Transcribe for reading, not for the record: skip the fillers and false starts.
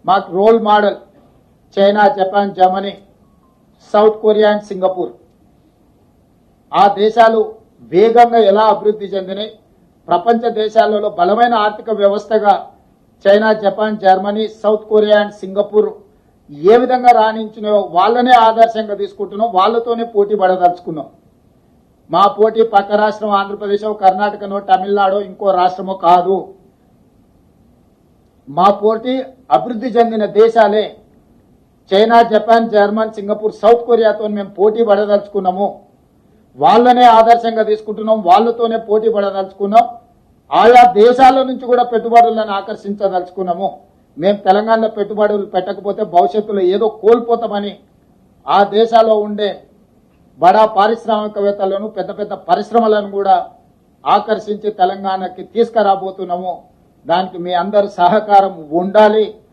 మాకు role model China, Japan, Germany, South Korea and Singapore. ఆ దేశాలు వేగంగా ఎలా అభివృద్ధి చెందినాయి, ప్రపంచ దేశాలలో బలమైన ఆర్థిక వ్యవస్థగా China, Japan, Germany, South Korea and Singapore ఏ విధంగా రాణించినాయో వాళ్ళనే ఆదర్శంగా తీసుకుంటున్నాం, వాళ్ళతోనే పోటీ పడదలుచుకున్నాం. మా పోటీ పక్క రాష్ట్రం ఆంధ్రప్రదేశ్, కర్ణాటకనో, తమిళనాడు, ఇంకో రాష్ట్రమో కాదు. మా పోటీ అభివృద్ధి చెందిన దేశాలే. China, Japan, German, Singapore, South కొరియాతో మేము పోటీ పడదలుచుకున్నాము. వాళ్ళనే ఆదర్శంగా తీసుకుంటున్నాం, వాళ్ళతోనే పోటీ పడదలుచుకున్నాం. ఆయా దేశాల నుంచి కూడా పెట్టుబడులను ఆకర్షించదలుచుకున్నాము. మేము తెలంగాణలో పెట్టుబడులు పెట్టకపోతే భవిష్యత్తులో ఏదో కోల్పోతామని ఆ దేశాల్లో ఉండే బడా పారిశ్రామికవేత్తలను, పెద్ద పెద్ద పరిశ్రమలను కూడా ఆకర్షించి తెలంగాణకి తీసుకురాబోతున్నాము. దానికి మీ అందరి సహకారం ఉండాలి.